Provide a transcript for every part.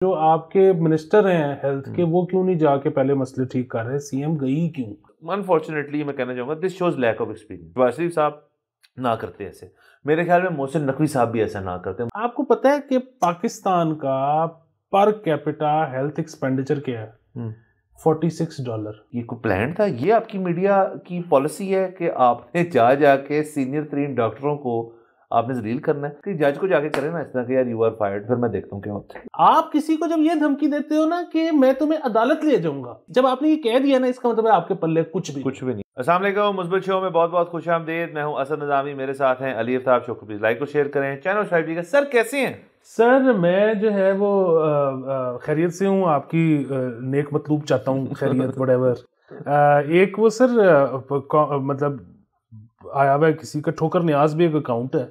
जो आपके मिनिस्टर हैं हेल्थ के, वो क्यों नहीं जाके पहले मसले ठीक कर रहे? सीएम गई क्यों? अनफॉर्चुनेटली मैं कहना चाहूँगा this shows lack of experience. Nawaz Sharif साहब ना करते ऐसे, मेरे ख्याल में मोहसिन नकवी साहब भी ऐसा ना करते। आपको पता है कि पाकिस्तान का पर कैपिटा हेल्थ एक्सपेंडिचर क्या है? $46। ये कोई प्लान था? ये आपकी मीडिया की पॉलिसी है कि आपने जाके सीनियर 3 डॉक्टरों को आपने जलील करना है? कि जज को जाके करें ना इस तरह के, यार यू आर फायर्ड, फिर मैं देखता हूँ क्या होता है। आप किसी को जब ये धमकी देते हो ना कि मैं तुम्हें अदालत ले जाऊंगा, जब आपने ये कह दिया ना, इसका मतलब है आपके पल्ले कुछ भी नहीं। अस्सलाम वालेकुम, मुस्बित शो में बहुत बहुत खुशामदीद। मैं हूं असद निज़ामी, मेरे साथ हैं अली आफ्ताब। शो को प्लीज लाइक और शेयर करें, चैनल सब्सक्राइब कीजिएगा। सर कैसे हैं? सर मैं जो है वो खैरियत से हूँ, आपकी नेक मतलूब चाहता हूँ, खैरियत व्हाटएवर। एक वो सर मतलब आया हुआ है किसी का, ठोकर न्याज भी एक अकाउंट है,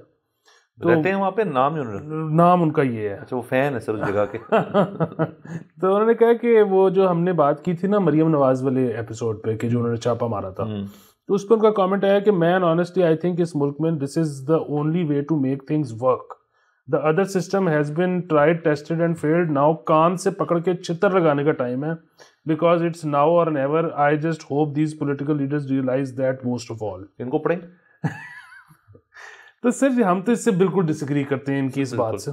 तो रहते हैं वहाँ पे, नाम ही उन्होंने, नाम उनका ये है। अच्छा वो फैन है सर उस जगह के। तो उन्होंने कहा कि वो जो हमने बात की थी ना मरियम नवाज वाले एपिसोड पे, कि जो उन्होंने छापा मारा था, तो उस पर उनका कमेंट आया कि मैन ऑनेस्टली आई थिंक इस मुल्क में this is the only way to make things work. The other system has been tried tested and failed. Now कान से पकड़ के छितर लगाने का टाइम है, because it's now or never. I just hope these political leaders realise that most of all. इनको पढ़ें। तो सर हम तो इससे बिल्कुल डिसएग्री करते हैं, इनकी इस बात से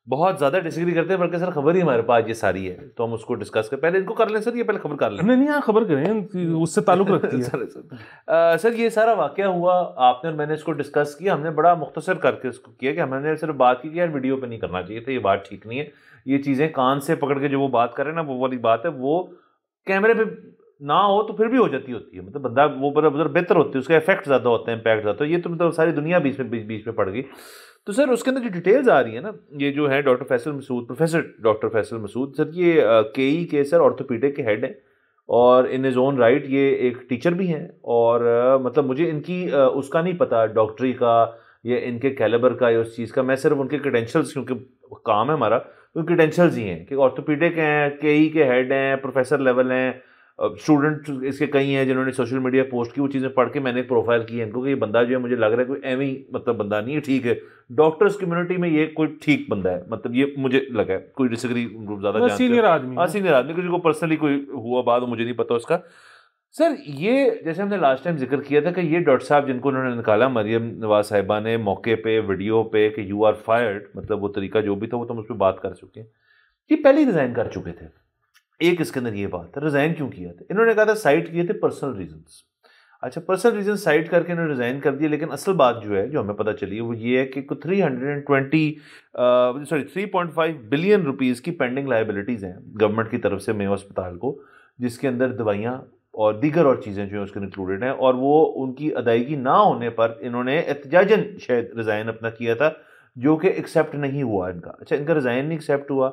बहुत ज्यादा डिसएग्री करते हैं, बल्कि सर खबर ही हमारे पास ये सारी है, तो हम उसको डिस्कस कर, पहले इनको कर लें सर, ये पहले खबर कर लें। नहीं हाँ खबर करें, उससे ताल्लुक रखती है। सर ये सारा वाकया हुआ, आपने और मैंने इसको डिस्कस किया, हमने बड़ा मुख्तसर करके इसको किया कि हमने सिर्फ बात की कि यार वीडियो पे नहीं करना चाहिए था, ये बात ठीक नहीं है, ये चीज़ें कान से पकड़ के जो वो बात कर रहे हैं ना, वो वाली बात है, वो कैमरे पे ना हो तो फिर भी हो जाती होती है, मतलब बंदा वो बेहतर होती है, उसका इफेक्ट ज़्यादा होता है, इम्पैक्ट ज़्यादा। तो ये तो मतलब सारी दुनिया बीच में पड़ गई। तो सर उसके अंदर जो डिटेल्स आ रही है ना, ये जो है doctor Faisal Masood, professor doctor Faisal Masood sir, ये केई के सर ऑर्थोपीडिक के हेड हैं, और इन इज़ ओन राइट ये एक टीचर भी हैं, और मतलब मुझे इनकी उसका नहीं पता डॉक्टरी का या इनके कैलिबर का या उस चीज़ का, मैं सिर्फ उनके क्रेडेंशियल्स, क्योंकि काम है हमारा, तो क्रेडेंशियल्स ही हैं कि ऑर्थोपीडिक हैं, केई के हेड हैं, प्रोफेसर लेवल हैं, स्टूडेंट इसके कई हैं जिन्होंने सोशल मीडिया पोस्ट की, वो चीज़ें पढ़ के मैंने एक प्रोफाइल की है इनको कि ये बंदा जो है मुझे लग रहा है कोई एवं ही मतलब बंदा नहीं है, ठीक है डॉक्टर्स कम्युनिटी में ये कोई ठीक बंदा है, मतलब ये मुझे लगा है, कोई डिसएग्री ज़्यादा सीनियर आदमी, हाँ सीनियर आदमी, किसी को पर्सनली कोई हुआ बात मुझे नहीं पता उसका। सर ये जैसे हमने लास्ट टाइम जिक्र किया था कि ये डॉक्टर साहब जिनको उन्होंने निकाला मरियम नवाज साहिबा ने मौके पे वीडियो पे कि यू आर फायर्ड, मतलब वो तरीका जो भी था वो तो हम उस पर बात कर चुके हैं, ये पहले ही रिजाइन कर चुके थे। एक इसके अंदर ये बात है, रिजाइन क्यों किया था इन्होंने, कहा था साइट किए थे पर्सनल रीजंस। अच्छा पर्सनल रीजन साइट करके इन्होंने रिजाइन कर दिया, लेकिन असल बात जो है जो हमें पता चली है वो ये है कि 3.5 बिलियन रुपीस की पेंडिंग लाइबिलिटीज हैं गवर्नमेंट की तरफ से मेयो अस्पताल को, जिसके अंदर दवाइयाँ और दीगर और चीज़ें जो है उसके इंक्लूडेड हैं, और वो उनकी अदायगी ना होने पर इन्होंने एहतजाजन शायद रिजाइन अपना किया था, जो कि एक्सेप्ट नहीं हुआ इनका। अच्छा इनका रिजाइन नहीं एक्सेप्ट हुआ,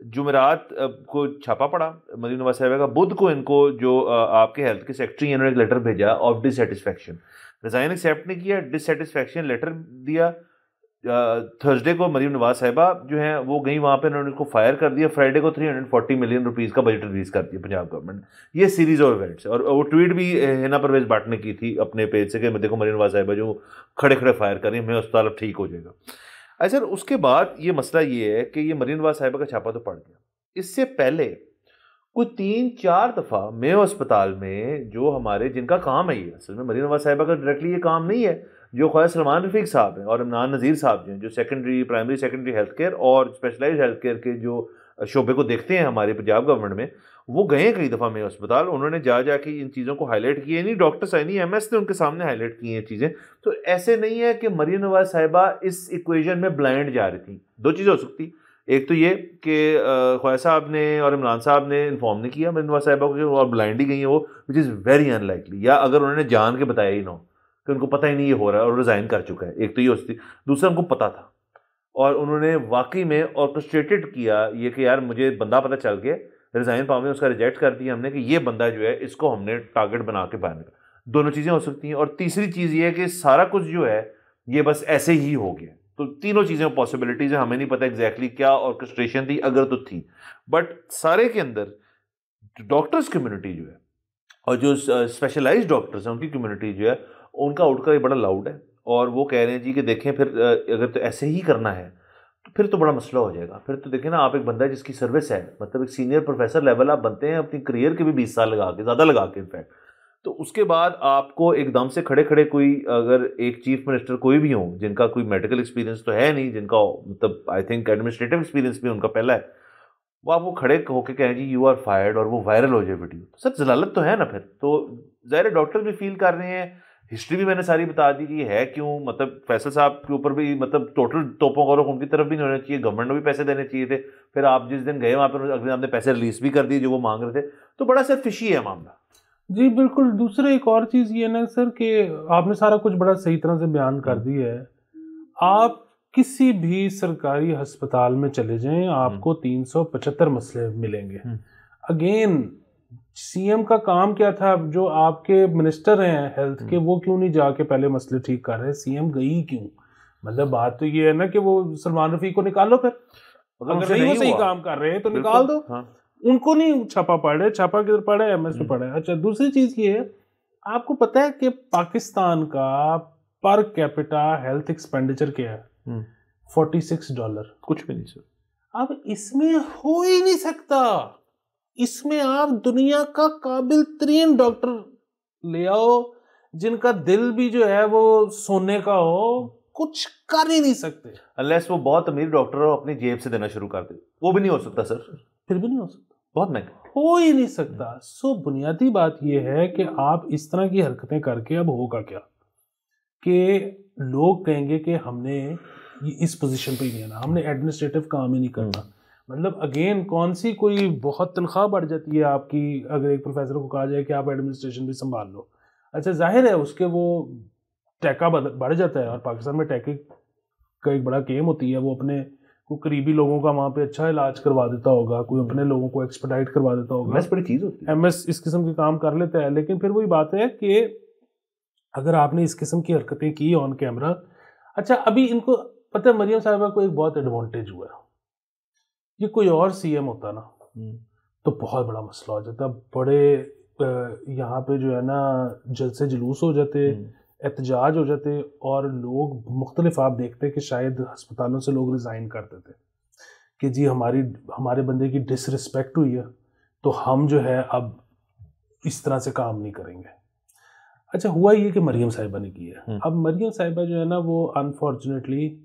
जुमेरात को छापा पड़ा मरियम नवाज साहिबा का, बुध को इनको जो आपके हेल्थ के सेक्रेटरी हैं उन्होंने एक लेटर भेजा ऑफ डिससेटिस्फैक्शन, रिजाइन एक्सेप्ट नहीं किया, डिससेटिस्फैक्शन लेटर दिया। थर्सडे को मरियम नवाज साहिबा जो है वो गई वहाँ पे, उन्होंने उसको फायर कर दिया। फ्राइडे को 340 मिलियन रुपीस का बजट रिलीज कर दिया पंजाब गवर्नमेंट। ये सीरीज ऑफ इवेंट्स, और वो ट्वीट भी हिना परवेज भाट ने की थी अपने पेज से कि देखो मरियम नवाज साहिबा जो खड़े खड़े फायर कर रही है, मैं अस्पताल अब ठीक हो जाएगा। अच्छा सर उसके बाद ये मसला ये है कि ये मरियम नवाज साहिबा का छापा तो पड़ गया, इससे पहले कोई 3-4 दफ़ा मेयो अस्पताल में जो हमारे जिनका काम है, ये असल में मरियम नवाज साहिबा का डायरेक्टली ये काम नहीं है, जो ख्वाजा सलमान रफीक साहब हैं और इमरान नज़ीर साहब जो हैं, जो प्राइमरी सेकेंडरी हेल्थ केयर और स्पेशलाइज्ड हेल्थ केयर के जो शोबे को देखते हैं हमारे पंजाब गवर्नमेंट में, वो गए कई दफ़ा मेयो अस्पताल, उन्होंने जाके इन चीज़ों को हाईलाइट किए, नहीं डॉक्टर्स नहीं एमएस ने उनके सामने हाईलाइट की हैं चीज़ें। तो ऐसे नहीं है कि मरियम नवाज साहिबा इस इक्वेशन में ब्लाइंड जा रही थी। दो चीज़ें हो सकती, एक तो ये कि ख्वाजा साहब ने और इमरान साहब ने इन्फॉर्म नहीं किया मरियम नवाज साहिबा को और ब्लाइंड ही गई है वो, विच इज़ वेरी अनलाइकली, या अगर उन्होंने जान के बताया ही ना कि उनको पता ही नहीं ये हो रहा है और रिज़ाइन कर चुका है, एक तो ये हो सकती। दूसरा उनको पता था और उन्होंने वाकई में ऑर्केस्ट्रेटेड किया ये कि यार मुझे बंदा पता चल गया, रिज़ाइन पाव में उसका रिजेक्ट कर दिया हमने कि ये बंदा जो है इसको हमने टारगेट बना के बाहर निकाला। दोनों चीज़ें हो सकती हैं। और तीसरी चीज़ ये है कि सारा कुछ जो है ये बस ऐसे ही हो गया। तो तीनों चीज़ें पॉसिबिलिटीज़ हैं, हमें नहीं पता एग्जैक्टली क्या ऑर्केस्ट्रेशन थी, अगर तो थी, बट सारे के अंदर डॉक्टर्स कम्युनिटी जो है और जो स्पेशलाइज्ड डॉक्टर्स हैं उनकी कम्युनिटी जो है उनका आउटक्राई बड़ा लाउड है, और वो कह रहे हैं जी कि देखें फिर अगर तो ऐसे ही करना है फिर तो बड़ा मसला हो जाएगा। फिर तो देखिए ना, आप एक बंदा है जिसकी सर्विस है, मतलब एक सीनियर प्रोफेसर लेवल आप बनते हैं अपनी करियर के भी 20 साल लगा के, ज़्यादा लगा के इनफैक्ट, तो उसके बाद आपको एकदम से खड़े खड़े कोई अगर एक चीफ मिनिस्टर कोई भी हो जिनका कोई मेडिकल एक्सपीरियंस तो है नहीं, जिनका मतलब आई थिंक एडमिनिस्ट्रेटिव एक्सपीरियंस भी उनका पहला है, वो आपको खड़े होकर कहें जी यू आर फायर्ड और वो वायरल हो जाए वीडियो, तो सर जलालत तो है ना। फिर तो ज़ाहिर डॉक्टर भी फील कर रहे हैं, हिस्ट्री भी मैंने सारी बता दी कि है क्यों, मतलब फैसल साहब के ऊपर भी मतलब टोटल तोपों का रुख उनकी तरफ भी नहीं होना चाहिए, गवर्नमेंट को भी पैसे देने चाहिए थे। फिर आप जिस दिन गए वहाँ पर अगले आपने पैसे रिलीज भी कर दिए जो वो मांग रहे थे, तो बड़ा सर फिशी है मामला। जी बिल्कुल। दूसरा एक और चीज़ ये ना सर कि आपने सारा कुछ बड़ा सही तरह से बयान कर दिया है। आप किसी भी सरकारी अस्पताल में चले जाएं, आपको 375 मसले मिलेंगे। अगेन सीएम का काम क्या था? जो आपके मिनिस्टर हैं हेल्थ के, वो क्यों नहीं जाके पहले मसले ठीक कर रहे? सीएम गई क्यों? मतलब बात तो ये है ना कि वो सलमान रफी को निकालो फिर, अगर नहीं वो सही काम कर रहे हैं तो निकाल दो। उनको नहीं छापा पड़े, छापा किधर पड़ा है? एमएस पे पड़ा है। अच्छा, दूसरी चीज ये है, आपको पता है कि पाकिस्तान का पर कैपिटा हेल्थ एक्सपेंडिचर क्या है? $46। कुछ भी नहीं सर। अब इसमें हो ही नहीं सकता। इसमें आप दुनिया का काबिल तरीन डॉक्टर ले आओ जिनका दिल भी जो है वो सोने का हो, कुछ कर ही नहीं सकते। अनलेस वो बहुत अमीर डॉक्टर हो, अपनी जेब से देना शुरू कर दे, वो भी नहीं हो सकता सर। फिर भी नहीं हो सकता, बहुत महंगा, हो ही नहीं सकता। सो बुनियादी बात यह है कि आप इस तरह की हरकतें करके अब होगा क्या कि लोग कहेंगे कि हमने इस पोजीशन पे ही नहीं आना, हमने एडमिनिस्ट्रेटिव काम ही नहीं करना। मतलब अगेन कौन सी कोई बहुत तनख्वाह बढ़ जाती है आपकी अगर एक प्रोफेसर को कहा जाए कि आप एडमिनिस्ट्रेशन भी संभाल लो। अच्छा, जाहिर है उसके वो टैका बढ़ जाता है, और पाकिस्तान में टैके का एक बड़ा गेम होती है। वो अपने को करीबी लोगों का वहाँ पे अच्छा इलाज करवा देता होगा, कोई अपने लोगों को एक्सपेडाइट करवा देता होगा। एमएस बड़ी चीज़ होती है, एमएस इस किस्म के काम कर लेता है। लेकिन फिर वही बात है कि अगर आपने इस किस्म की हरकतें की ऑन कैमरा, अच्छा अभी इनको पता है मरियम साहिबा को एक बहुत एडवांटेज हुआ है। ये कोई और सीएम होता ना तो बहुत बड़ा मसला हो जाता, बड़े यहाँ पे जो है ना जलसे जुलूस हो जाते, एहतजाज हो जाते, और लोग मुख्तलिफ आप देखते कि शायद अस्पतालों से लोग रिज़ाइन कर देते कि जी हमारे बंदे की डिसरिस्पेक्ट हुई है तो हम जो है अब इस तरह से काम नहीं करेंगे। अच्छा, हुआ ये कि मरियम साहिबा ने किया। अब मरियम साहिबा जो है ना वो unfortunately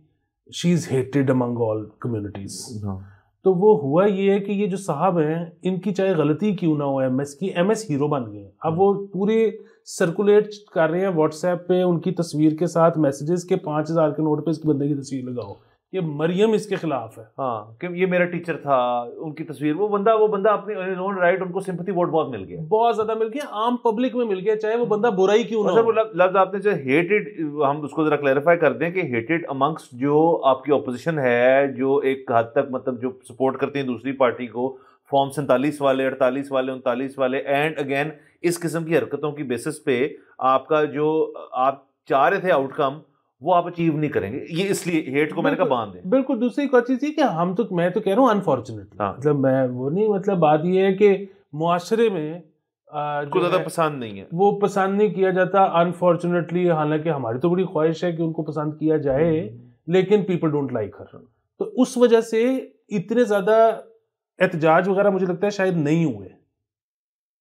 she is hated among all communities. तो वो हुआ ये है कि ये जो साहब हैं इनकी चाहे गलती क्यों ना हो, एमएस हीरो बन गए। अब वो पूरे सर्कुलेट कर रहे हैं व्हाट्सएप पे उनकी तस्वीर के साथ मैसेजेस के 5000 के नोट पे इसकी बंदे की तस्वीर लगाओ, ये मरियम इसके खिलाफ है। हाँ कि ये मेरा टीचर था, उनकी तस्वीर, वो बंदा अपने ओन राइट, उनको सिंपैथी वोट बहुत मिल गया, बहुत ज्यादा मिल गया, आम पब्लिक में मिल गया, चाहे वो बंदा बुरा ही क्यों ना हो। लफ्ज आपने जो हेटेड, हम उसको जरा क्लैरिफाई कर दें कि हेटेड अमंग्स्ट जो आपकी ऑपोजिशन है, जो एक हद तक मतलब जो सपोर्ट करते हैं दूसरी पार्टी को, फॉर्म 47 वाले, 48 वाले, 39 वाले, एंड अगेन इस किस्म की हरकतों की बेसिस पे आपका जो आप चाह रहे थे आउटकम वो आप अचीव नहीं करेंगे। ये इसलिए हेट को मैंने कहा बांध दें। बिल्कुल। दूसरी एक और चीज़ है कि मैं तो कह रहा हूँ अनफॉर्चुनेटली, मतलब मैं वो नहीं, मतलब बात ये है कि मुआशरे में को ज़्यादा पसंद नहीं है, वो पसंद नहीं किया जाता अनफॉर्चुनेटली। हालांकि हमारी तो बड़ी ख्वाहिश है कि उनको पसंद किया जाए, लेकिन पीपल डोंट लाइक हर। तो उस वजह से इतने ज़्यादा एहतजाज वगैरह मुझे लगता है शायद नहीं हुए,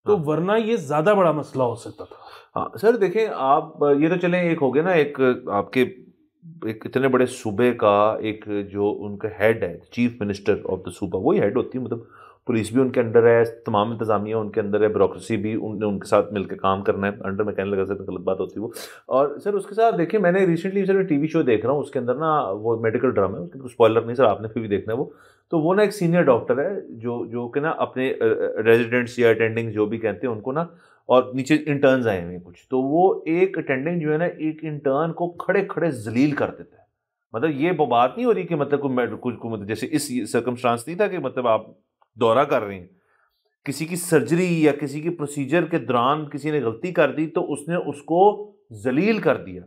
तो वरना ये ज़्यादा बड़ा मसला हो सकता था। हाँ सर देखें आप, ये तो चलें एक हो गया ना, एक आपके एक इतने बड़े सूबे का एक जो उनका हेड है, चीफ मिनिस्टर ऑफ द सूबा, वही हेड होती है, मतलब पुलिस भी उनके अंडर है, तमाम इंतजामिया उनके अंदर है, ब्यूरोक्रेसी भी उनके साथ मिलकर काम करना है, अंडर में कहने लगा सर गलत बात होती है वो। और सर उसके साथ देखिए, मैंने रिसेंटली सर टीवी शो देख रहा हूँ, उसके अंदर ना वो मेडिकल ड्रामा है, उसके स्पॉइलर नहीं सर, आपने फिर भी देखना है वो। तो वो ना एक सीनियर डॉक्टर है जो कि ना अपने रेजिडेंट्स या अटेंडिंग जो भी कहते हैं उनको ना, और नीचे इंटर्न्स आए हुए कुछ, तो वो एक अटेंडेंट जो है ना एक इंटर्न को खड़े खड़े जलील कर देता है। मतलब ये बात नहीं हो रही कि मतलब कुछ मतलब जैसे इस सर्कमस्टांस नहीं था कि मतलब आप दौरा कर रहे हैं, किसी की सर्जरी या किसी की प्रोसीजर के दौरान किसी ने गलती कर दी तो उसने उसको जलील कर दिया।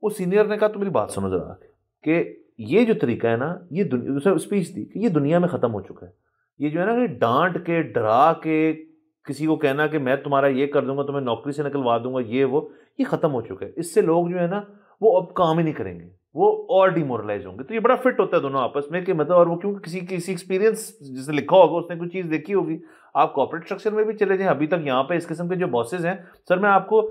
वो सीनियर ने कहा तो मेरी बात समझ रहा कि ये जो तरीका है ना, ये स्पीच दी कि ये दुनिया में ख़त्म हो चुका है। ये जो है ना कि डांट के डरा के किसी को कहना कि मैं तुम्हारा ये कर दूंगा, तुम्हें नौकरी से निकलवा दूंगा, ये वो, ये ख़त्म हो चुका है। इससे लोग जो है ना वो अब काम ही नहीं करेंगे। वो और डिमोरलाइज होंगे। तो ये बड़ा फिट होता है दोनों आपस में कि मतलब, और वो क्योंकि किसी एक्सपीरियंस जिसने लिखा होगा उसने कुछ चीज़ देखी होगी। आप कॉर्पोरेट स्ट्रक्चर में भी चले जाएं, अभी तक यहाँ पे इस किस्म के जो बॉसेज हैं, सर मैं आपको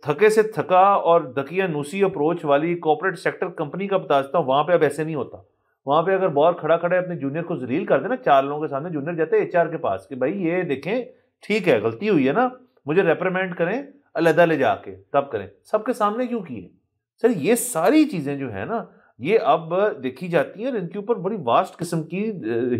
थके से थका और दकिया नुसी अप्रोच वाली कॉर्पोरेट सेक्टर कंपनी का बताता हूँ, वहाँ पे अब ऐसे नहीं होता। वहाँ पे अगर बॉस खड़ा खड़ा अपने जूनियर को जलील कर देना 4 लोगों के सामने, जूनियर जाते हैं HR के पास कि भाई ये देखें ठीक है गलती हुई है ना, मुझे रेप्रिमेंड करें अलहदा ले जाके, तब करें, सबके सामने क्यों किए। सर ये सारी चीजें जो है ना, ये अब देखी जाती हैं और इनके ऊपर बड़ी वास्ट किस्म की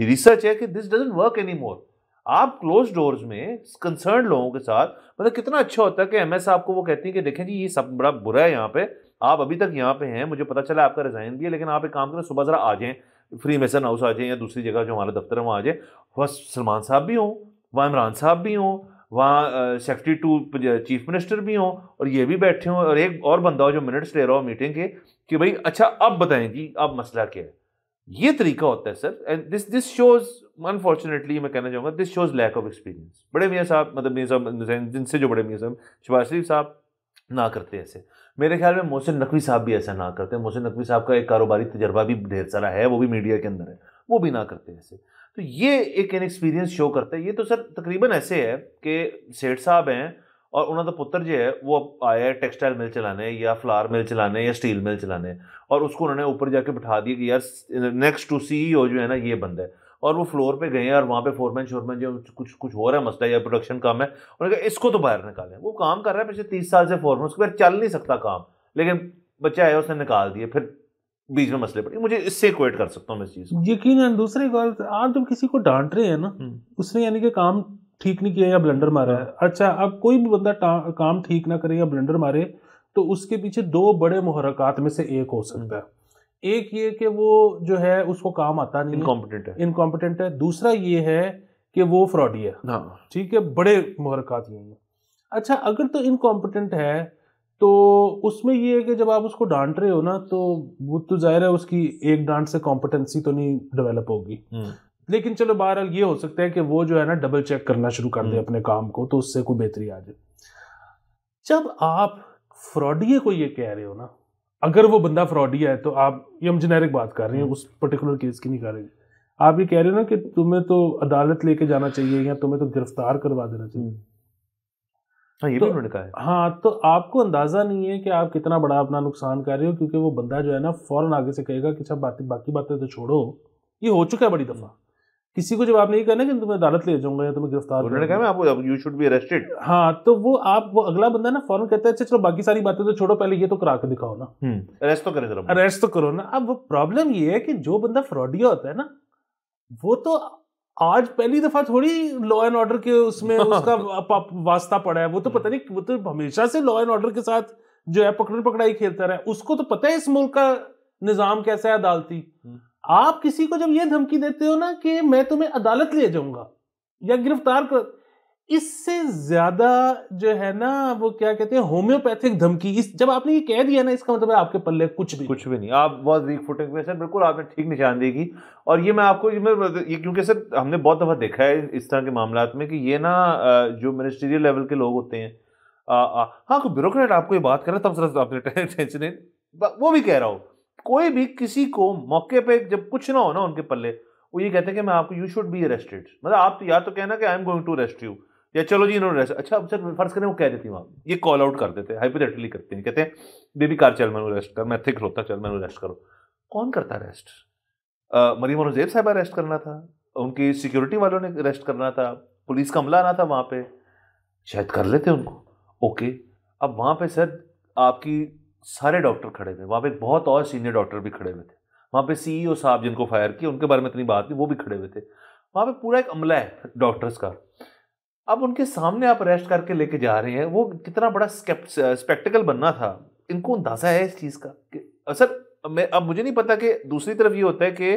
रिसर्च है कि this doesn't work any more. आप क्लोज डोर्स में कंसर्न लोगों के साथ, मतलब कितना अच्छा होता है कि MS आपको वो कहती है कि देखें जी ये सब बड़ा बुरा है यहाँ पे, आप अभी तक यहाँ पे हैं, मुझे पता चला आपका रिजाइन भी है, लेकिन आप एक काम करें, सुबह जरा आ जाएं, फ्री मेसन हाउस आ जाएं या दूसरी जगह जो हमारा दफ्तर है वहाँ आ जाएं, वहाँ सलमान साहब भी हों, वहाँ इमरान साहब भी हों, वहाँ सेक्रेटरी टू चीफ मिनिस्टर भी हों, और ये भी बैठे हों, और एक और बंदा हो जो मिनट्स ले रहा हो मीटिंग के कि भाई अच्छा अब बताएं जी अब मसला क्या है। ये तरीका होता है sir, and this shows unfortunately, मैं कहना चाहूँगा this shows lack of experience. बड़े मियाँ साहब, मतलब मियाँ साहब जिनसे जो बड़े मियाँ साहब, शहबाज शरीफ साहब ना करते ऐसे, मेरे ख्याल में मोहसिन नकवी साहब भी ऐसा ना करते। मोहसिन नकवी साहब का एक कारोबारी तजर्बा भी ढेर सारा है, वो भी मीडिया के अंदर है, वो भी ना करते ऐसे। तो ये एक इनएक्सपीरियंस शो करता है। ये तो सर तकरीबन ऐसे है कि सेठ साहब हैं और उन्होंने पुत्र जो है वो आया है टेक्सटाइल मिल चलाने या फ्लावर मिल चलाने या स्टील मिल चलाने, और उसको उन्होंने ऊपर जाके बिठा दिया कि यार नेक्स्ट टू CEO जो है ना ये बंदा है, और वो फ्लोर पे गए और वहाँ पे फोरमैन शोरमैन जो कुछ हो रहा है मसला या प्रोडक्शन काम है, उन्होंने कहा इसको तो बाहर निकालें। वो काम कर रहा है पिछले 30 साल से फोरमैन, उसके बाद चल नहीं सकता काम, लेकिन बच्चा आया उसने निकाल दिए, फिर बीच में मसले पड़े। मुझे इससे इक्वेट कर सकता हूँ मैं इस चीज़ को। यकीनन दूसरी बात, आप जब किसी को डांट रहे हैं ना, उसने यानी कि काम ठीक नहीं किया या ब्लंडर मारा है, अच्छा अब कोई भी बंदा काम ठीक ना करे या ब्लंडर मारे तो उसके पीछे 2 बड़े मुहर्रकात में से एक हो सकता है। एक ये कि वो जो है उसको काम आता नहीं, इनकॉम्पिटेंट है। दूसरा ये है कि वो फ्रॉडी है। ठीक है, बड़े मुहर्रकात ये हैं। अच्छा अगर तो इनकॉम्पिटेंट है तो उसमें ये है कि जब आप उसको डांट रहे हो ना, तो वो तो जाहिर है उसकी एक डांट से कॉम्पिटेंसी तो नहीं डेवलप होगी, लेकिन चलो बहरहाल ये हो सकता है कि वो जो है ना डबल चेक करना शुरू कर दे अपने काम को, तो उससे कोई बेहतरी आ जाए। जब आप फ्रॉडिये को ये कह रहे हो ना, अगर वो बंदा फ्रॉडिया है तो आप, ये हम जेनेरिक बात कर रहे हैं, उस पर्टिकुलर केस की नहीं कर रहे, आप ये कह रहे हो ना कि तुम्हें तो अदालत लेके जाना चाहिए या तुम्हें तो गिरफ्तार करवा देना चाहिए। हाँ, ये भी उन्होंने कहा है। हाँ, तो आपको अंदाजा नहीं है कि आप कितना बड़ा अपना नुकसान कर रहे हो, क्योंकि वो बंदा जो है ना फौरन आगे से कहेगा कि अच्छा बाकी बातें तो छोड़ो, ये हो चुका है बड़ी दफा। किसी को जब आप नहीं कहना कि तुम्हें अदालत ले जाऊंगा या तुम्हें गिरफ्तार, उन्होंने कहा मैं आपको यू शुड बी अरेस्टेड। हाँ, तो वो अगला बंदा ना फौरन कहता है अच्छा चलो बाकी सारी बातें तो छोड़ो, पहले ये तो करा के दिखाओ ना, अरेस्ट तो करें जरा, अरेस्ट तो करो ना। अब वो प्रॉब्लम ये है कि जो बंदा फ्रॉडिया होता है ना, वो तो आज पहली दफा थोड़ी लॉ एंड ऑर्डर के उसमें उसका वास्ता पड़ा है, वो तो पता नहीं, वो तो हमेशा से लॉ एंड ऑर्डर के साथ जो है पकड़ पकड़ाई खेलता रहा है, उसको तो पता है इस मुल्क का निजाम कैसा है अदालती। आप किसी को जब ये धमकी देते हो ना कि मैं तुम्हें अदालत ले जाऊंगा या गिरफ्तार कर, इससे ज्यादा जो है ना वो क्या कहते हैं होम्योपैथिक धमकी, इस जब आपने ये कह दिया ना, इसका मतलब है आपके पल्ले कुछ भी नहीं, आप बहुत वीक फुटिंग में सर, बिल्कुल आपने ठीक निशानदेही की। और ये मैं आपको ये क्योंकि सर हमने बहुत दफा देखा है इस तरह के मामलात में कि ये ना जो मिनिस्ट्रियल लेवल के लोग होते हैं, हाँ कोई ब्यूरोक्रेट आपको ये बात कर रहा है तब सर आपने टेंशन, वो भी कह रहा हो, कोई भी किसी को मौके पे जब कुछ ना हो ना उनके पल्ले, वो ये कहते हैं कि मैं आपको यू शुड बी अरेस्टेड, मतलब आप तो या तो कहना कि I am going to arrest you, या चलो जी इन्होंने अच्छा अब सर फर्ज करें वो कह देती वहाँ, ये कॉल आउट कर देते हैं, हाइपोथेटिकली करते हैं, कहते हैं बेबी कार चल मैंने अरेस्ट कर, मैं थिक होता चल मैंने अरेस्ट करो। कौन करता अरेस्ट? मरीम औरंगजेब साहब अरेस्ट करना था, उनकी सिक्योरिटी वालों ने अरेस्ट करना था, पुलिस का हमला आना था वहाँ पे, शायद कर लेते उनको, ओके। अब वहाँ पे सर आपकी सारे डॉक्टर खड़े थे, वहाँ पे बहुत और सीनियर डॉक्टर भी खड़े हुए थे, वहाँ पे CEO साहब जिनको फायर किया उनके बारे में इतनी बात नहीं, वो भी खड़े हुए थे, वहाँ पे पूरा एक अमला है डॉक्टर्स का। अब उनके सामने आप अरेस्ट करके लेके जा रहे हैं, वो कितना बड़ा स्पेक्टिकल बनना था, इनको अंदाजा है इस चीज़ का। सर अब मुझे नहीं पता कि दूसरी तरफ ये होता है कि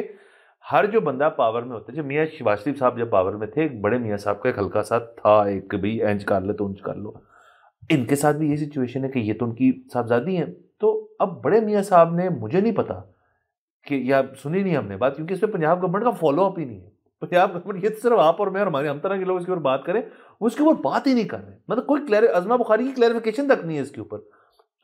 हर जो बंदा पावर में होता है, जब मियाँ शहबाज शरीफ साहब जब पावर में थे, एक बड़े मियाँ साहब का एक हल्का सा था एक भी इंच कर ले तो इंच कर लो, इनके साथ भी ये सिचुएशन है कि ये तो उनकी साहबजादी हैं। तो अब बड़े मियाँ साहब ने, मुझे नहीं पता कि या सुनी नहीं हमने बात, क्योंकि इसमें पंजाब गवर्नमेंट का फॉलो अप ही नहीं है। पंजाब गवर्नमेंट ये सिर्फ आप और मैं और हमारे हम तरह के लोग इसके ऊपर बात करें, वो इसके ऊपर बात ही नहीं कर रहे, मतलब कोई अज़मा बुखारी की क्लैरिफिकेशन तक नहीं है इसके ऊपर।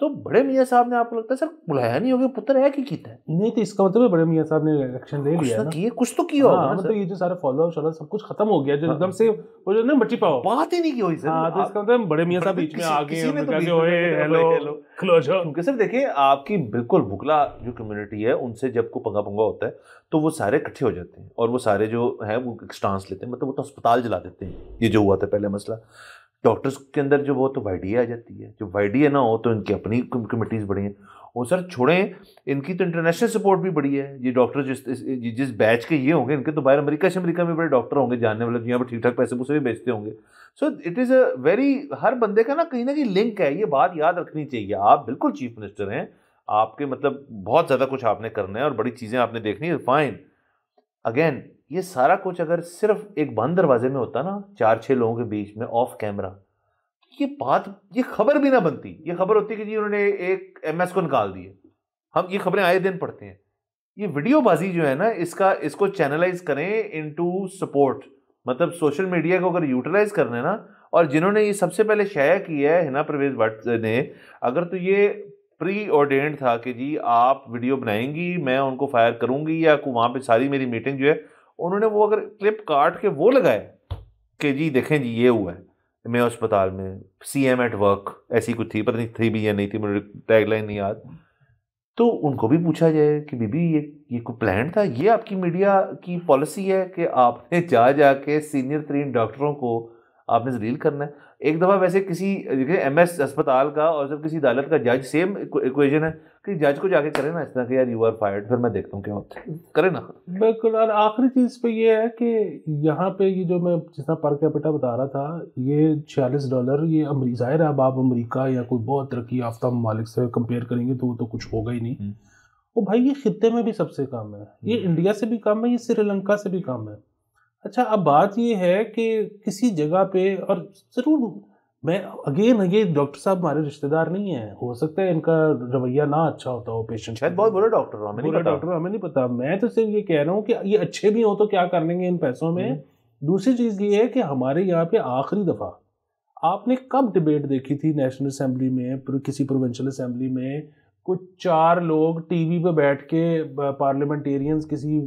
तो बड़े मियाँ साहब ने आपको लगता है सर बुलाया नहीं होगा, पुत्र है कि कीता है? नहीं तो इसका मतलब बड़े मियाँ साहब ने एक्शन ले लिया है ना, कुछ तो किया होगा ना मतलब ये जो सारे फॉलो अप सब कुछ खत्म हो गया, जो एकदम से वो जो ना बच्ची पाओ बात ही नहीं की हुई सर। हाँ, तो इसका मतलब बड़े मियाँ साहब बीच में आ गए, उन्होंने कहा कि ओए हेलो क्लोजर। क्योंकि सर देखिए आपकी बिल्कुल भुखला जो कम्युनिटी है उनसे जब को पंगा होता है तो वो सारे इकट्ठे हो जाते हैं और वो सारे जो है वो स्टांस लेते हैं, मतलब वो तो अस्पताल जला देते हैं। ये जो हुआ था पहले मसला, डॉक्टर्स के अंदर जो वो तो वाईडीए आ जाती है, जो वाईडीए ना हो तो इनकी अपनी कमिटीज बड़ी हैं। वो सर छोड़ें, इनकी तो इंटरनेशनल सपोर्ट भी बड़ी है। ये डॉक्टर जिस बैच के ये होंगे, इनके तो बाहर अमेरिका में बड़े डॉक्टर होंगे जानने वाले, यहाँ पर ठीक ठाक पैसे पूसे भी बेचते होंगे। So it is a very, हर बंदे का ना कहीं लिंक है, ये बात याद रखनी चाहिए। आप बिल्कुल चीफ मिनिस्टर हैं, आपके मतलब बहुत ज़्यादा कुछ आपने करना है और बड़ी चीज़ें आपने देखनी है, फाइन। अगेन ये सारा कुछ अगर सिर्फ एक बंद दरवाजे में होता ना 4-6 लोगों के बीच में ऑफ कैमरा, ये खबर भी ना बनती। ये खबर होती कि जी उन्होंने एक एमएस को निकाल दिए। हम ये खबरें आए दिन पढ़ते हैं। ये वीडियोबाजी जो है ना, इसको चैनलाइज करें इनटू सपोर्ट, मतलब सोशल मीडिया को अगर यूटिलाइज करना है ना, और जिन्होंने ये सबसे पहले शाया किया है हिना परवेज भट्ट ने, अगर तो ये प्री ऑर्डेंड था कि जी आप वीडियो बनाएंगी मैं उनको फायर करूंगी या वहां पे सारी मेरी मीटिंग जो है, उन्होंने वो अगर क्लिप काट के वो लगाए कि जी देखें जी ये हुआ है मैं अस्पताल में, सीएम एट वर्क, ऐसी कुछ थी, पता नहीं थी भी या नहीं थी, मुझे टैगलाइन नहीं याद। तो उनको भी पूछा जाए कि बीबी ये कोई प्लान था? ये आपकी मीडिया की पॉलिसी है कि आपने जाके सीनियर 3 डॉक्टरों को आपने जलील करना है? एक दफ़ा वैसे किसी एमएस अस्पताल का और जब किसी अदालत का जज, सेम इक्वेशन है कि जज को जाके करे ना इस तरह के, यार यू आर फायर्ड, फिर मैं देखता हूँ क्या होता है, करे ना। बिल्कुल। और आखिरी चीज़ पे ये है कि यहाँ पे ये जो मैं जितना पर कैपिटा बता रहा था, ये $46, ये ज़ाहिर है अब आप अमेरिका या कोई बहुत तरक्की याफ्ता ममालिक से कंपेयर करेंगे तो वो तो कुछ होगा ही नहीं। वो भाई ये खित्ते में भी सबसे कम है, ये इंडिया से भी कम है, ये श्रीलंका से भी कम है। अच्छा, अब बात ये है कि किसी जगह पे, और ज़रूर मैं अगेन ये डॉक्टर साहब हमारे रिश्तेदार नहीं है, हो सकता है इनका रवैया ना अच्छा होता हो पेशेंट, शायद बहुत बुरा डॉक्टर हो, हमें नहीं पता। मैं तो सिर्फ ये कह रहा हूँ कि ये अच्छे भी हो तो क्या कर लेंगे इन पैसों में। दूसरी चीज़ ये है कि हमारे यहाँ पे आखिरी दफ़ा आपने कब डिबेट देखी थी नेशनल असेंबली में, किसी प्रोविंशियल असेंबली में, कुछ 4 लोग टीवी पे बैठ के पार्लियामेंटेरियंस किसी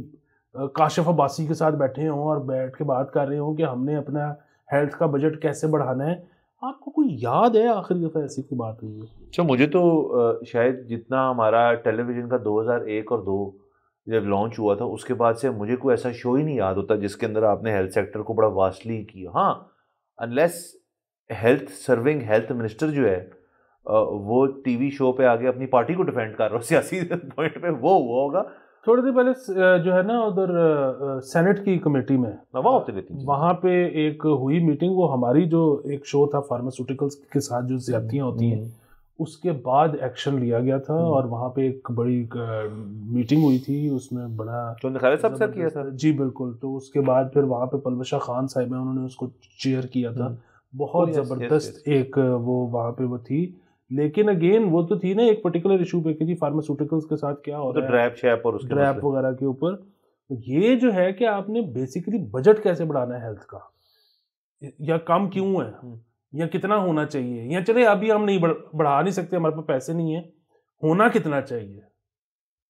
काशिफ अब्बासी के साथ बैठे हों और बैठ के बात कर रहे हों कि हमने अपना हेल्थ का बजट कैसे बढ़ाना है? आपको कोई याद है आखिरी दफ़ा ऐसी कोई बात हुई है? अच्छा, मुझे तो शायद जितना हमारा टेलीविज़न का 2001 और 2 जब लॉन्च हुआ था उसके बाद से मुझे कोई ऐसा शो ही नहीं याद होता जिसके अंदर आपने हेल्थ सेक्टर को बड़ा वास्टली किया। हाँ, अनलेस हेल्थ मिनिस्टर जो है वो टीवी शो पे आगे अपनी पार्टी को डिफेंड कर रहा हो सियासी पॉइंट पे, वो होगा। थोड़ी देर पहले जो है ना उधर सेनेट की कमेटी में वहाँ पे एक हुई मीटिंग, वो हमारी जो एक शो था फार्मास्यूटिकल्स के साथ जो ज्यादतियाँ होती हैं उसके बाद एक्शन लिया गया था और वहाँ पे एक बड़ी मीटिंग हुई थी, उसमें बड़ा सब किया था। जी बिल्कुल। तो उसके बाद फिर वहाँ पे पलवशा खान साहिब है, उन्होंने उसको चेयर किया था, बहुत ज़बरदस्त एक वो वहाँ पे वो थी। लेकिन अगेन वो तो थी ना एक पर्टिकुलर इशू पे कि जी फार्मास्यूटिकल्स के साथ क्या हो रहा है, ड्रैप वगैरह के ऊपर। तो ये जो है कि आपने बेसिकली बजट कैसे बढ़ाना है हेल्थ का, या कम क्यों है, या कितना होना चाहिए, या चले अभी हम नहीं बढ़ा नहीं सकते, हमारे पास पैसे नहीं है, होना कितना चाहिए,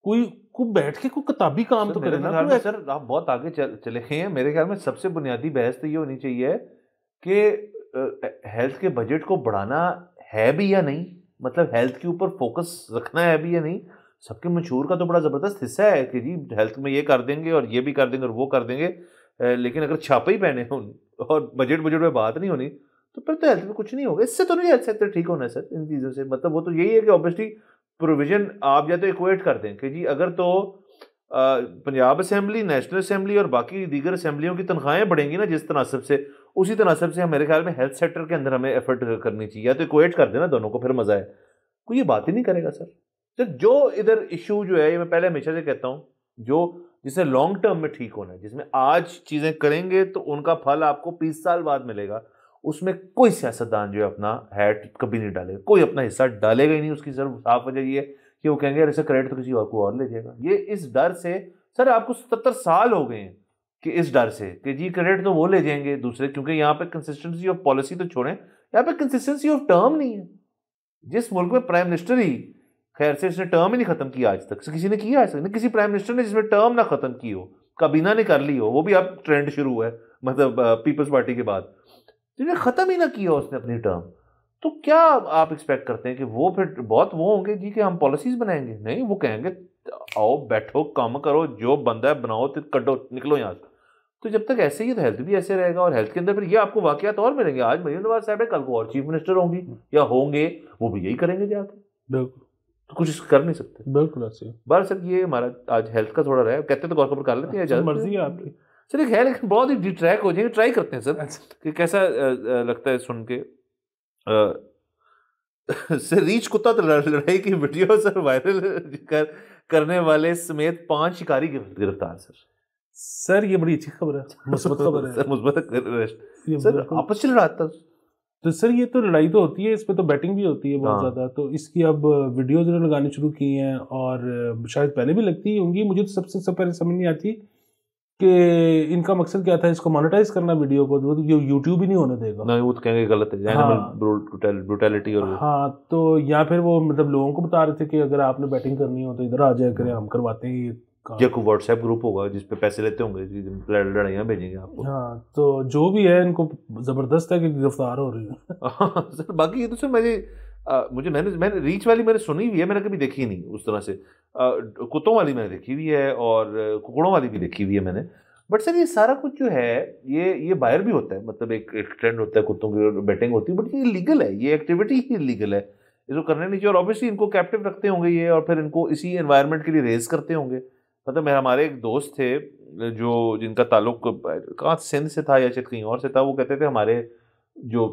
कोई बैठ के कोई किताबी काम तो करे ना। सर आप बहुत आगे चले गए हैं। मेरे ख्याल में सबसे बुनियादी बहस तो ये होनी चाहिए कि हेल्थ के बजट को बढ़ाना है भी या नहीं, मतलब हेल्थ के ऊपर फोकस रखना है भी या नहीं। सबके मंशूर का तो बड़ा ज़बरदस्त हिस्सा है कि जी हेल्थ में ये कर देंगे और ये भी कर देंगे और वो कर देंगे, लेकिन अगर छापे ही पहने हो और बजट में बात नहीं होनी तो फिर तो हेल्थ में कुछ नहीं होगा। इससे तो नहीं हेल्थ सेक्टर ठीक होना है सर, इन चीज़ों से। मतलब वो तो यही है कि ऑब्वियसली प्रोविजन आप या तो इक्वेट कर दें कि जी अगर तो पंजाब असेंबली, नेशनल असेंबली और बाकी दीगर असेंबलियों की तनख्वाहें बढ़ेंगी ना जिस तनासब से, उसी तनासब से मेरे ख्याल में हेल्थ सेक्टर के अंदर हमें एफर्ट करनी चाहिए, या तो इक्वेट कर देना दोनों को, फिर मजा है। कोई ये बात ही नहीं करेगा सर। तो जो इधर इशू जो है, ये मैं पहले हमेशा से कहता हूँ, जो जिसे लॉन्ग टर्म में ठीक होना है, जिसमें आज चीजें करेंगे तो उनका फल आपको 20 साल बाद मिलेगा, उसमें कोई सियासतदान जो है अपना हैट कभी नहीं डालेगा, कोई अपना हिस्सा डालेगा ही नहीं। उसकी सिर्फ साफ वजह ये है कि वो कहेंगे अरे सर क्रेडिट तो किसी और को और ले जाएगा। ये इस डर से सर आपको 77 साल हो गए हैं कि इस डर से कि जी क्रेडिट तो वो ले जाएंगे दूसरे, क्योंकि यहाँ पे कंसिस्टेंसी ऑफ पॉलिसी तो छोड़ें, यहाँ पे कंसिस्टेंसी ऑफ टर्म नहीं है। जिस मुल्क में प्राइम मिनिस्टर ही खैर से इसने टर्म ही नहीं खत्म किया आज तक, किसी ने किया आज तक, किसी प्राइम मिनिस्टर ने जिसमें टर्म ना खत्म की हो, काबीना ने कर ली हो, वो भी अब ट्रेंड शुरू हुआ है मतलब पीपल्स पार्टी के बाद, जिन्हें खत्म ही ना किया उसने अपनी टर्म, तो क्या आप एक्सपेक्ट करते हैं कि वो फिर बहुत वो होंगे जी कि हम पॉलिसीज बनाएंगे? नहीं, वो कहेंगे आओ बैठो काम करो, जो बंदा है बनाओ, तो कटो निकलो यहाँ से। तो जब तक ऐसे ही तो हेल्थ भी ऐसे रहेगा, और हेल्थ के अंदर फिर ये आपको वाकयात और मिलेंगे। आज मरीम नवाज साहब है, कल को और चीफ मिनिस्टर होंगी या होंगे, वो भी यही करेंगे जाके, बिल्कुल, तो कुछ कर नहीं सकते। बिल्कुल ऐसे। बार सर ये हमारा आज हेल्थ का थोड़ा रहा, कहते तो गौर खबर कर लेते हैं, अच्छा, मर्जी है आपकी सर। एक है लेकिन बहुत ही डिट्रैक हो जाएंगे, ट्राई करते हैं सर। अच्छा। कि कैसा लगता है सुन के। सर रीच कुत्ता तो लड़ाई की वीडियो सर वायरल करने वाले समेत 5 शिकारी गिरफ्तार। सर ये बड़ी अच्छी खबर है, मुस्बत खबर है सर, मुस्बत ये सर, आपस में लड़ाता। तो सर ये तो लड़ाई तो होती है, इस पे तो बैटिंग भी होती है बहुत ज्यादा। तो इसकी अब वीडियोज इन्होंने लगानी शुरू की हैं, और शायद पहले भी लगती होंगी। मुझे तो सबसे पहले समझ नहीं आती कि इनका मकसद क्या था, इसको मोनेटाइज करना वीडियो को, वो तो यूट्यूब ही नहीं होने देगा ना, वो तो कहेंगे गलत है, एनिमल ब्रूटैलिटी। और हाँ, तो या फिर वो मतलब लोगों को बता रहे थे कि अगर आपने बैटिंग करनी हो तो इधर आ जाया करें, हम करवाते हैं ये काम। या कोई व्हाट्सएप ग्रुप होगा जिसपे पैसे लेते होंगे, लड़ाइयाँ भेजेंगे आपको। हाँ, तो जो भी है इनको जबरदस्त है कि गिरफ्तार हो रही है। सर बाकी ये तो सर मैंने रीच वाली मैंने सुनी हुई है, मैंने कभी देखी नहीं उस तरह से। कुत्तों वाली मैंने देखी हुई है और कुकड़ों वाली भी देखी हुई है मैंने। बट सर ये सारा कुछ जो है ये बाहर भी होता है, मतलब एक ट्रेंड होता है कुत्तों की बैटिंग होती है, बट ये लीगल है, ये एक्टिविटी ही लीगल है, इसको करने नहीं चाहिए। और ऑब्वियसली इनको कैप्टिव रखते होंगे ये, और फिर इनको इसी एनवायरनमेंट के लिए रेज करते होंगे। मतलब हमारे एक दोस्त थे जो जिनका ताल्लुक कहाँ सिंध से था या शायद कहीं और से था, वो कहते थे हमारे जो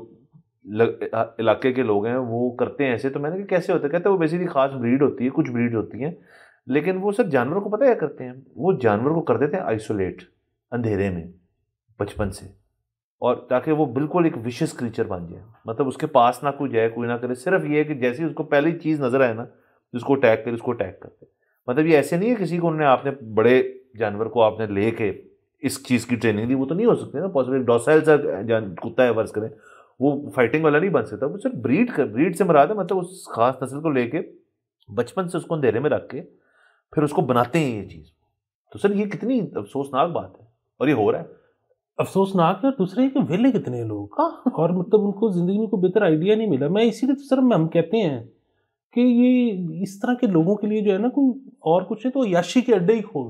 इलाके के लोग हैं वो करते हैं ऐसे। तो मैंने कहा कैसे होता है? कहते हैं वो बेसिकली खास ब्रीड होती है, कुछ ब्रीड होती हैं, लेकिन वो सर जानवर को पता है क्या करते हैं, वो जानवर को कर देते हैं आइसोलेट अंधेरे में बचपन से, और ताकि वो बिल्कुल एक विशियस क्रीचर बन जाए। मतलब उसके पास ना कोई जाए, कोई ना करे, सिर्फ ये है कि जैसे उसको पहली चीज़ नजर आए ना जिसको अटैक करे उसको अटैक करते। मतलब ये ऐसे नहीं है किसी को उन्होंने आपने बड़े जानवर को आपने लेके इस चीज़ की ट्रेनिंग दी, वो तो नहीं हो सकती ना पॉसिबल। डॉसाइल सा कुत्ता है वर्ष करें, वो फाइटिंग वाला नहीं बन सकता। वो सिर्फ ब्रीड से मराद है, मतलब उस खास नस्ल को लेके बचपन से उसको अंधेरे में रख के फिर उसको बनाते हैं ये चीज़। तो सर ये कितनी अफसोसनाक बात है, और ये हो रहा है। अफसोसनाक है, दूसरे के वेले कितने लोग, और मतलब उनको जिंदगी में कोई बेहतर आइडिया नहीं मिला। मैं इसीलिए तो सर हम कहते हैं कि ये इस तरह के लोगों के लिए जो है ना, कोई और कुछ नहीं तो याशी के अड्डे ही खोल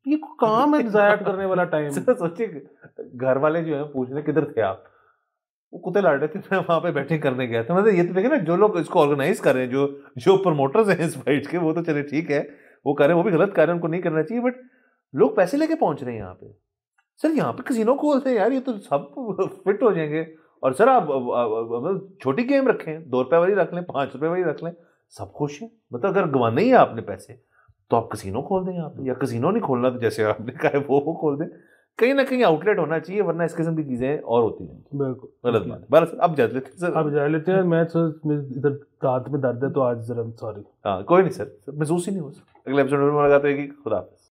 ये काम है डिजायर करने वाला टाइम। सोचिए घर वाले जो है पूछने किधर थे आप, वो कुत्ते लड़ रहे थे, मैं वहां पे बैटिंग करने गया था। मतलब ये तो देखे ना, जो लोग इसको ऑर्गेनाइज कर रहे हैं, जो प्रमोटर्स हैं इस फाइट के, वो तो चले ठीक है वो कर रहे हैं, वो भी गलत कर रहे हैं, उनको नहीं करना चाहिए, बट लोग पैसे लेके पहुंच रहे हैं यहाँ पे। सर यहाँ पे कसिनो खोलते हैं यार, ये तो सब फिट हो जाएंगे। और सर आप छोटी गेम रखें, 2 रुपए वाली रख लें, 5 रुपए वाली रख लें, सब खुश हैं। मतलब अगर गंवाने ही है आपने पैसे तो आप कसिनो खोल दें यहाँ पे, या कसिनो नहीं खोलना तो जैसे आपने कहा है वो खोल दें। कहीं ना कहीं आउटलेट होना चाहिए, वरना इस किस्म की चीजें और होती हैं। बिल्कुल गलत बात है। बस अब जा लेते हैं सर, अब जा लेते हैं। मैं इधर दांत में दर्द है तो आज जरा सॉरी। हाँ कोई नहीं सर, महसूस ही नहीं हो सकता। अगले एपिसोड में मुलाकात होगी। खुदा हाफिज़।